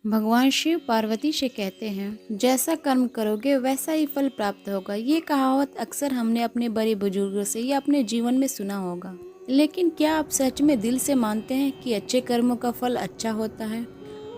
भगवान शिव पार्वती से कहते हैं, जैसा कर्म करोगे वैसा ही फल प्राप्त होगा। ये कहावत अक्सर हमने अपने बड़े बुजुर्गों से या अपने जीवन में सुना होगा, लेकिन क्या आप सच में दिल से मानते हैं कि अच्छे कर्मों का फल अच्छा होता है?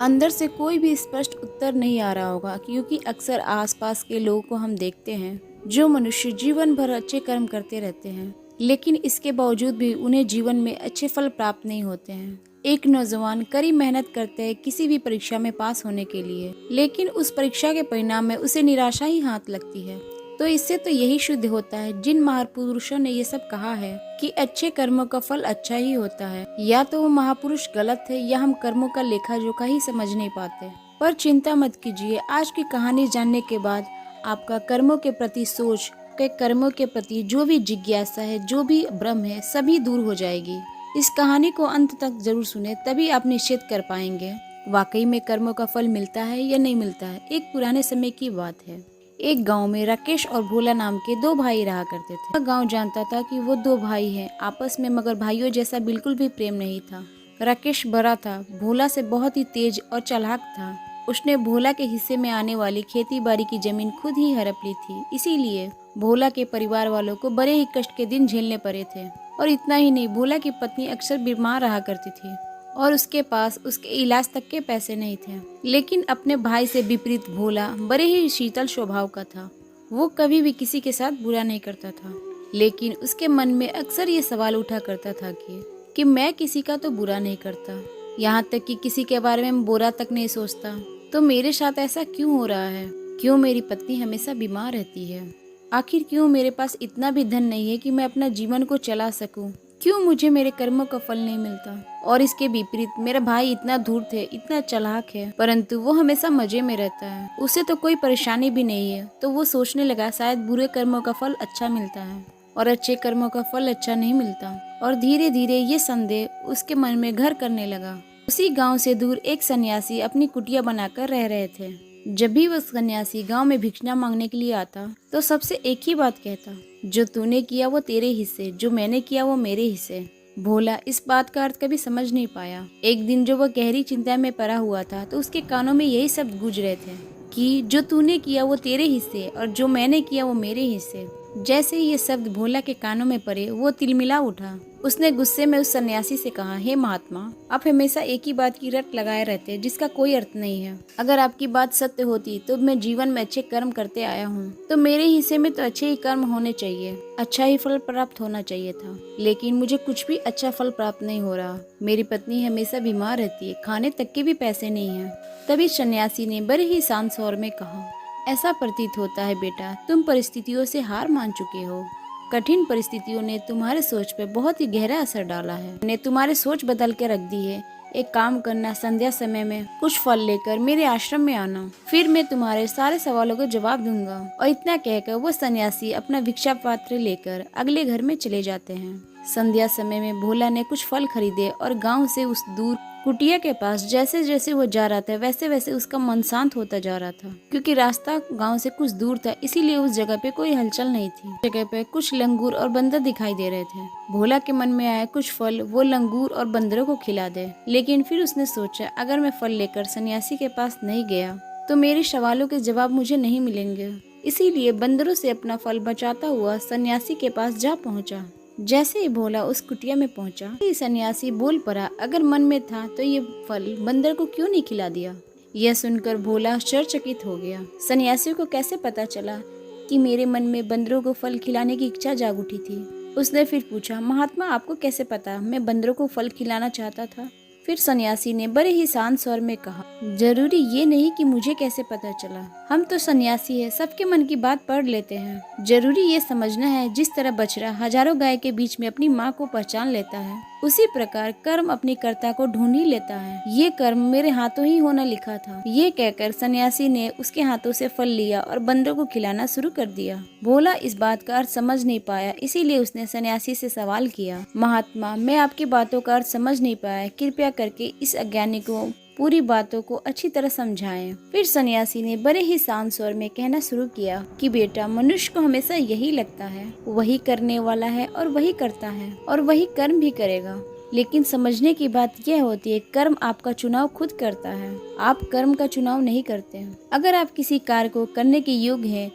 अंदर से कोई भी स्पष्ट उत्तर नहीं आ रहा होगा, क्योंकि अक्सर आसपास के लोगों को हम देखते हैं जो मनुष्य जीवन भर अच्छे कर्म करते रहते हैं, लेकिन इसके बावजूद भी उन्हें जीवन में अच्छे फल प्राप्त नहीं होते हैं। एक नौजवान कड़ी मेहनत करते हैं किसी भी परीक्षा में पास होने के लिए, लेकिन उस परीक्षा के परिणाम में उसे निराशा ही हाथ लगती है। तो इससे तो यही शुद्ध होता है, जिन महापुरुषों ने ये सब कहा है कि अच्छे कर्मों का फल अच्छा ही होता है। या तो वो महापुरुष गलत है या हम कर्मों का लेखा जोखा ही समझ नहीं पाते। पर चिंता मत कीजिए, आज की कहानी जानने के बाद आपका कर्मों के प्रति सोच के कर्मों के प्रति जो भी जिज्ञासा है, जो भी भ्रम है, सभी दूर हो जाएगी। इस कहानी को अंत तक जरूर सुने, तभी आप निश्चित कर पाएंगे वाकई में कर्मों का फल मिलता है या नहीं मिलता है। एक पुराने समय की बात है। एक गांव में राकेश और भोला नाम के दो भाई रहा करते थे। गांव जानता था कि वो दो भाई हैं आपस में, मगर भाइयों जैसा बिल्कुल भी प्रेम नहीं था। राकेश बड़ा था, भोला से बहुत ही तेज और चालाक था। उसने भोला के हिस्से में आने वाली खेती बाड़ी की जमीन खुद ही हड़प ली थी। इसीलिए भोला के परिवार वालों को बड़े ही कष्ट के दिन झेलने पड़े थे। और इतना ही नहीं, भोला की पत्नी अक्सर बीमार रहा करती थी और उसके पास उसके इलाज तक के पैसे नहीं थे। लेकिन अपने भाई से विपरीत भोला बड़े ही शीतल स्वभाव का था। वो कभी भी किसी के साथ बुरा नहीं करता था, लेकिन उसके मन में अक्सर ये सवाल उठा करता था कि मैं किसी का तो बुरा नहीं करता, यहाँ तक कि किसी के बारे में बुरा तक नहीं सोचता, तो मेरे साथ ऐसा क्यों हो रहा है? क्यों मेरी पत्नी हमेशा बीमार रहती है? आखिर क्यों मेरे पास इतना भी धन नहीं है कि मैं अपना जीवन को चला सकूं? क्यों मुझे मेरे कर्मों का फल नहीं मिलता? और इसके विपरीत मेरा भाई इतना धूर्त है, इतना चालाक है, परंतु वो हमेशा मजे में रहता है। उसे तो कोई परेशानी भी नहीं है। तो वो सोचने लगा शायद बुरे कर्मों का फल अच्छा मिलता है और अच्छे कर्मों का फल अच्छा नहीं मिलता। और धीरे धीरे ये संदेह उसके मन में घर करने लगा। उसी गांव से दूर एक सन्यासी अपनी कुटिया बनाकर रह रहे थे। जब भी वह सन्यासी गांव में भिक्षना मांगने के लिए आता तो सबसे एक ही बात कहता, जो तूने किया वो तेरे हिस्से, जो मैंने किया वो मेरे हिस्से। भोला इस बात का अर्थ कभी समझ नहीं पाया। एक दिन जो वह गहरी चिंता में पड़ा हुआ था तो उसके कानों में यही शब्द गूंज रहे थे कि जो तूने किया वो तेरे हिस्से और जो मैंने किया वो मेरे हिस्से। जैसे ही ये शब्द भोला के कानों में पड़े वो तिलमिला उठा। उसने गुस्से में उस सन्यासी से कहा, हे महात्मा, आप हमेशा एक ही बात की रट लगाए रहते हैं जिसका कोई अर्थ नहीं है। अगर आपकी बात सत्य होती तो मैं जीवन में अच्छे कर्म करते आया हूँ, तो मेरे हिस्से में तो अच्छे ही कर्म होने चाहिए, अच्छा ही फल प्राप्त होना चाहिए था। लेकिन मुझे कुछ भी अच्छा फल प्राप्त नहीं हो रहा। मेरी पत्नी हमेशा बीमार रहती है, खाने तक के भी पैसे नहीं है। तभी सन्यासी ने बड़े ही शांत स्वर में कहा, ऐसा प्रतीत होता है बेटा, तुम परिस्थितियों से हार मान चुके हो। कठिन परिस्थितियों ने तुम्हारे सोच पे बहुत ही गहरा असर डाला है, ने तुम्हारी सोच बदल के रख दी है। एक काम करना, संध्या समय में कुछ फल लेकर मेरे आश्रम में आना, फिर मैं तुम्हारे सारे सवालों का जवाब दूंगा। और इतना कहकर वो सन्यासी अपना भिक्षा पात्र लेकर अगले घर में चले जाते हैं। संध्या समय में भोला ने कुछ फल खरीदे और गांव से उस दूर कुटिया के पास जैसे जैसे वो जा रहा था वैसे वैसे उसका मन शांत होता जा रहा था। क्योंकि रास्ता गांव से कुछ दूर था, इसीलिए उस जगह पे कोई हलचल नहीं थी। जगह पे कुछ लंगूर और बंदर दिखाई दे रहे थे। भोला के मन में आया कुछ फल वो लंगूर और बंदरों को खिला दे। लेकिन फिर उसने सोचा, अगर मैं फल लेकर सन्यासी के पास नहीं गया तो मेरे सवालों के जवाब मुझे नहीं मिलेंगे। इसीलिए बंदरों से अपना फल बचाता हुआ सन्यासी के पास जा पहुंचा। जैसे ही भोला उस कुटिया में पहुंचा, सन्यासी बोल पड़ा, अगर मन में था तो ये फल बंदर को क्यों नहीं खिला दिया? यह सुनकर भोला आश्चर्यचकित हो गया। सन्यासी को कैसे पता चला कि मेरे मन में बंदरों को फल खिलाने की इच्छा जाग उठी थी? उसने फिर पूछा, महात्मा, आपको कैसे पता मैं बंदरों को फल खिलाना चाहता था? फिर सन्यासी ने बड़े ही शांत स्वर में कहा, जरूरी ये नहीं कि मुझे कैसे पता चला। हम तो सन्यासी है, सबके मन की बात पढ़ लेते हैं। जरूरी ये समझना है, जिस तरह बछड़ा हजारों गाय के बीच में अपनी माँ को पहचान लेता है, उसी प्रकार कर्म अपनी कर्ता को ढूंढ ही लेता है। ये कर्म मेरे हाथों ही होना लिखा था। ये कहकर सन्यासी ने उसके हाथों से फल लिया और बंदरों को खिलाना शुरू कर दिया। भोला इस बात का अर्थ समझ नहीं पाया, इसीलिए उसने सन्यासी से सवाल किया, महात्मा, मैं आपकी बातों का अर्थ समझ नहीं पाया, कृपया करके इस अज्ञानी को पूरी बातों को अच्छी तरह समझाएं। फिर सन्यासी ने बड़े ही शांत स्वर में कहना शुरू किया कि बेटा, मनुष्य को हमेशा यही लगता है, वही करने वाला है और वही करता है और वही कर्म भी करेगा। लेकिन समझने की बात यह होती है, कर्म आपका चुनाव खुद करता है, आप कर्म का चुनाव नहीं करते हैं। अगर आप किसी कार्य को करने के योग्य हैं,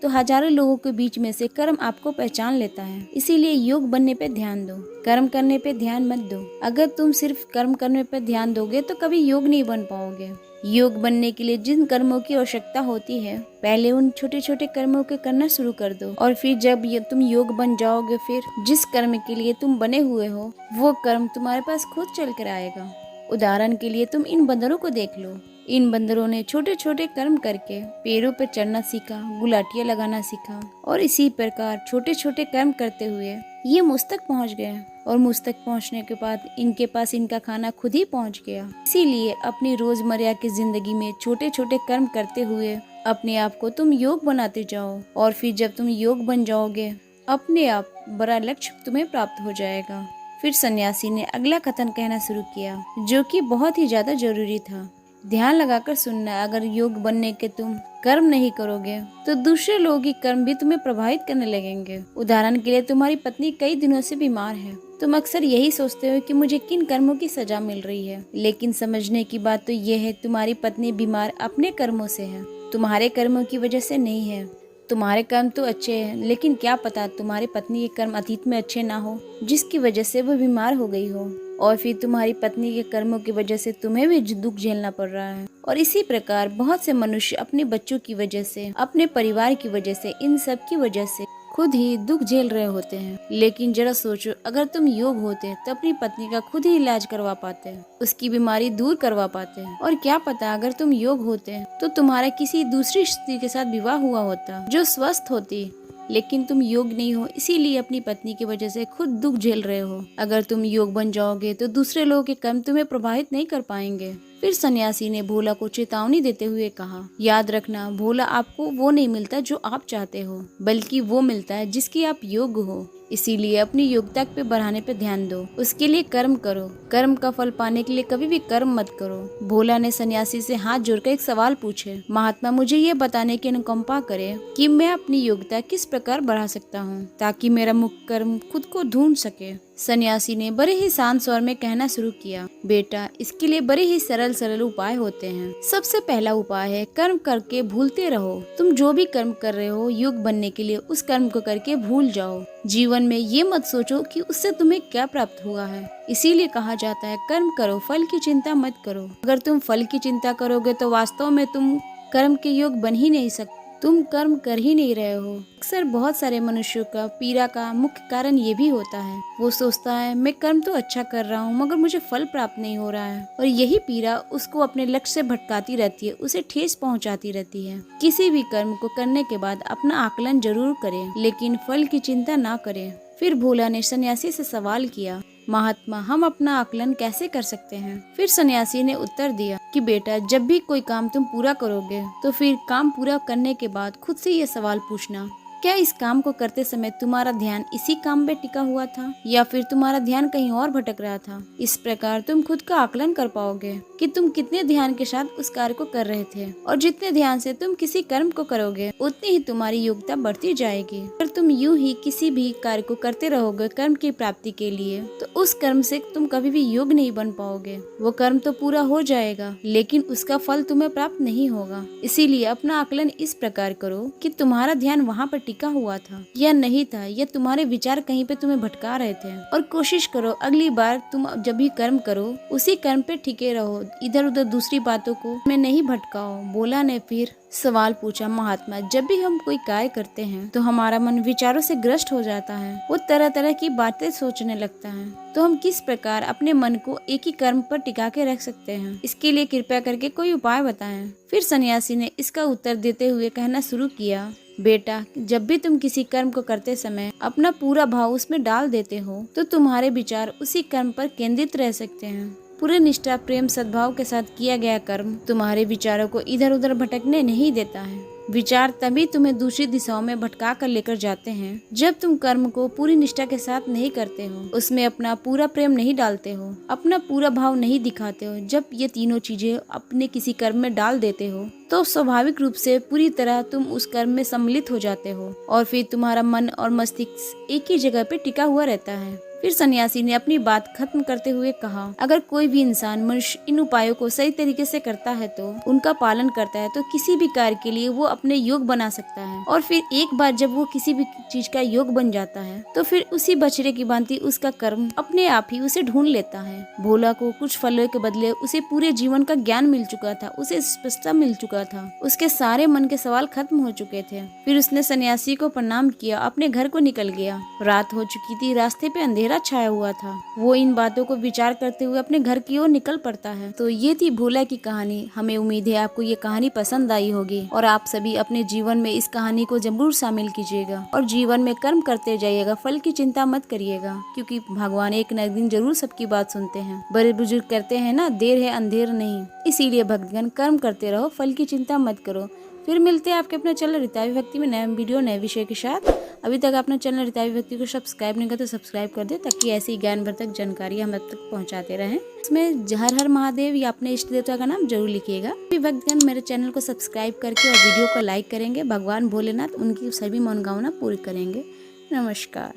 तो हजारों लोगों के बीच में से कर्म आपको पहचान लेता है। इसीलिए योग बनने पे ध्यान दो, कर्म करने पे ध्यान मत दो। अगर तुम सिर्फ कर्म करने पे ध्यान दोगे तो कभी योग नहीं बन पाओगे। योग बनने के लिए जिन कर्मों की आवश्यकता होती है, पहले उन छोटे छोटे कर्मों के करना शुरू कर दो, और फिर जब तुम योग बन जाओगे, फिर जिस कर्म के लिए तुम बने हुए हो वो कर्म तुम्हारे पास खुद चल कर आएगा। उदाहरण के लिए तुम इन बंदरों को देख लो। इन बंदरों ने छोटे छोटे कर्म करके पेड़ों पर चढ़ना सीखा, गुलाटियां लगाना सीखा, और इसी प्रकार छोटे छोटे कर्म करते हुए ये मुझ तक पहुँच गए, और मुझ तक पहुँचने के बाद इनके पास इनका खाना खुद ही पहुँच गया। इसीलिए अपनी रोजमर्रा की जिंदगी में छोटे छोटे कर्म करते हुए अपने आप को तुम योग बनाते जाओ, और फिर जब तुम योग बन जाओगे, अपने आप बड़ा लक्ष्य तुम्हें प्राप्त हो जाएगा। फिर सन्यासी ने अगला कथन कहना शुरू किया, जो कि बहुत ही ज्यादा जरूरी था। ध्यान लगाकर सुनना, अगर योग बनने के तुम कर्म नहीं करोगे तो दूसरे लोगों की कर्म भी तुम्हें प्रभावित करने लगेंगे। उदाहरण के लिए तुम्हारी पत्नी कई दिनों से बीमार है। तुम अक्सर यही सोचते हो कि मुझे किन कर्मों की सजा मिल रही है, लेकिन समझने की बात तो यह है, तुम्हारी पत्नी बीमार अपने कर्मों से है, तुम्हारे कर्मों की वजह से नहीं है। तुम्हारे कर्म तो अच्छे हैं, लेकिन क्या पता तुम्हारी पत्नी के कर्म अतीत में अच्छे ना हो, जिसकी वजह से वो बीमार हो गई हो, और फिर तुम्हारी पत्नी के कर्मों की वजह से तुम्हें भी दुख झेलना पड़ रहा है। और इसी प्रकार बहुत से मनुष्य अपने बच्चों की वजह से, अपने परिवार की वजह से, इन सब की वजह से खुद ही दुख झेल रहे होते हैं। लेकिन जरा सोचो, अगर तुम योग होते तो अपनी पत्नी का खुद ही इलाज करवा पाते, उसकी बीमारी दूर करवा पाते। और क्या पता अगर तुम योग होते तो तुम्हारा किसी दूसरी स्त्री के साथ विवाह हुआ होता जो स्वस्थ होती, लेकिन तुम योग नहीं हो, इसीलिए अपनी पत्नी की वजह से खुद दुख झेल रहे हो। अगर तुम योग बन जाओगे तो दूसरे लोगों के कर्म तुम्हें प्रभावित नहीं कर पाएंगे। फिर सन्यासी ने भोला को चेतावनी देते हुए कहा, याद रखना, भोला आपको वो नहीं मिलता जो आप चाहते हो, बल्कि वो मिलता है जिसकी आप योग्य हो। इसीलिए अपनी योग्यता पे बढ़ाने पे ध्यान दो, उसके लिए कर्म करो। कर्म का फल पाने के लिए कभी भी कर्म मत करो। भोला ने सन्यासी से हाथ जोड़कर एक सवाल पूछे, महात्मा मुझे ये बताने की अनुकंपा करे कि मैं अपनी योग्यता किस प्रकार बढ़ा सकता हूँ, ताकि मेरा मुख्य कर्म खुद को ढूंढ सके। सन्यासी ने बड़े ही शांत स्वर में कहना शुरू किया, बेटा इसके लिए बड़े ही सरल उपाय होते हैं। सबसे पहला उपाय है, कर्म करके भूलते रहो। तुम जो भी कर्म कर रहे हो योग बनने के लिए, उस कर्म को करके भूल जाओ। जीवन में ये मत सोचो कि उससे तुम्हें क्या प्राप्त हुआ है। इसीलिए कहा जाता है, कर्म करो, फल की चिंता मत करो। अगर तुम फल की चिंता करोगे तो वास्तव में तुम कर्म के योग बन ही नहीं सकते, तुम कर्म कर ही नहीं रहे हो। अक्सर बहुत सारे मनुष्यों का पीड़ा का मुख्य कारण ये भी होता है, वो सोचता है मैं कर्म तो अच्छा कर रहा हूँ मगर मुझे फल प्राप्त नहीं हो रहा है, और यही पीड़ा उसको अपने लक्ष्य से भटकाती रहती है, उसे ठेस पहुँचाती रहती है। किसी भी कर्म को करने के बाद अपना आकलन जरूर करें, लेकिन फल की चिंता ना करें। फिर भोला ने सन्यासी से सवाल किया, महात्मा हम अपना आकलन कैसे कर सकते हैं? फिर सन्यासी ने उत्तर दिया कि बेटा जब भी कोई काम तुम पूरा करोगे तो फिर काम पूरा करने के बाद खुद से ये सवाल पूछना, क्या इस काम को करते समय तुम्हारा ध्यान इसी काम में टिका हुआ था या फिर तुम्हारा ध्यान कहीं और भटक रहा था? इस प्रकार तुम खुद का आकलन कर पाओगे कि तुम कितने ध्यान के साथ उस कार्य को कर रहे थे, और जितने ध्यान से तुम किसी कर्म को करोगे उतनी ही तुम्हारी योग्यता बढ़ती जाएगी। अगर तुम यूं ही किसी भी कार्य को करते रहोगे कर्म की प्राप्ति के लिए, तो उस कर्म से तुम कभी भी योग्य नहीं बन पाओगे। वो कर्म तो पूरा हो जाएगा लेकिन उसका फल तुम्हें प्राप्त नहीं होगा। इसीलिए अपना आकलन इस प्रकार करो कि तुम्हारा ध्यान वहाँ पर टिका हुआ था या नहीं था, या तुम्हारे विचार कहीं पे तुम्हें भटका रहे थे। और कोशिश करो अगली बार तुम जब भी कर्म करो उसी कर्म पे टिके रहो, इधर उधर दूसरी बातों को में नहीं भटकाओ। भोला ने फिर सवाल पूछा, महात्मा जब भी हम कोई कार्य करते हैं तो हमारा मन विचारों से ग्रस्त हो जाता है, वो तरह तरह की बातें सोचने लगता है, तो हम किस प्रकार अपने मन को एक ही कर्म पर टिका के रख सकते हैं? इसके लिए कृपया करके कोई उपाय बताएं। फिर सन्यासी ने इसका उत्तर देते हुए कहना शुरू किया, बेटा जब भी तुम किसी कर्म को करते समय अपना पूरा भाव उसमें डाल देते हो तो तुम्हारे विचार उसी कर्म पर केंद्रित रह सकते हैं। पूरे निष्ठा प्रेम सद्भाव के साथ किया गया कर्म तुम्हारे विचारों को इधर उधर भटकने नहीं देता है। विचार तभी तुम्हें दूसरी दिशाओं में भटका कर लेकर जाते हैं जब तुम कर्म को पूरी निष्ठा के साथ नहीं करते हो, उसमें अपना पूरा प्रेम नहीं डालते हो, अपना पूरा भाव नहीं दिखाते हो। जब ये तीनों चीजें अपने किसी कर्म में डाल देते हो तो स्वाभाविक रूप से पूरी तरह तुम उस कर्म में सम्मिलित हो जाते हो, और फिर तुम्हारा मन और मस्तिष्क एक ही जगह पे टिका हुआ रहता है। फिर सन्यासी ने अपनी बात खत्म करते हुए कहा, अगर कोई भी इंसान मनुष्य इन उपायों को सही तरीके से करता है तो उनका पालन करता है तो किसी भी कार्य के लिए वो अपने योग बना सकता है। और फिर एक बार जब वो किसी भी चीज का योग बन जाता है तो फिर उसी बछड़े की भांति उसका कर्म अपने आप ही उसे ढूंढ लेता है। भोला को कुछ फलों के बदले उसे पूरे जीवन का ज्ञान मिल चुका था, उसे स्पष्टता मिल चुका था, उसके सारे मन के सवाल खत्म हो चुके थे। फिर उसने सन्यासी को प्रणाम किया, अपने घर को निकल गया। रात हो चुकी थी, रास्ते पे अंधेरा छाया हुआ था। वो इन बातों को विचार करते हुए अपने घर की ओर निकल पड़ता है। तो ये थी भोला की कहानी। हमें उम्मीद है आपको ये कहानी पसंद आई होगी और आप सभी अपने जीवन में इस कहानी को जरूर शामिल कीजिएगा और जीवन में कर्म करते जाइएगा। फल की चिंता मत करिएगा, क्योंकि भगवान एक न एक दिन जरूर सबकी बात सुनते हैं। बड़े बुजुर्ग कहते हैं ना, देर है अंधेर नहीं। इसीलिए भक्तगण कर्म करते रहो, फल की चिंता मत करो। फिर मिलते हैं आपके अपने चैनल रीतावी भक्ति में नए वीडियो नए विषय के साथ। अभी तक आपने चैनल रीतावी भक्ति को सब्सक्राइब नहीं किया तो सब्सक्राइब कर दे, ताकि ऐसी ज्ञानवर्धक जानकारी हम अब तक पहुंचाते रहें। इसमें हर हर महादेव या अपने इष्ट देवता का नाम जरूर लिखिएगा। भक्तगण मेरे चैनल को सब्सक्राइब करके और वीडियो को लाइक करेंगे। भगवान भोलेनाथ उनकी सभी मनोकामना पूरी करेंगे। नमस्कार।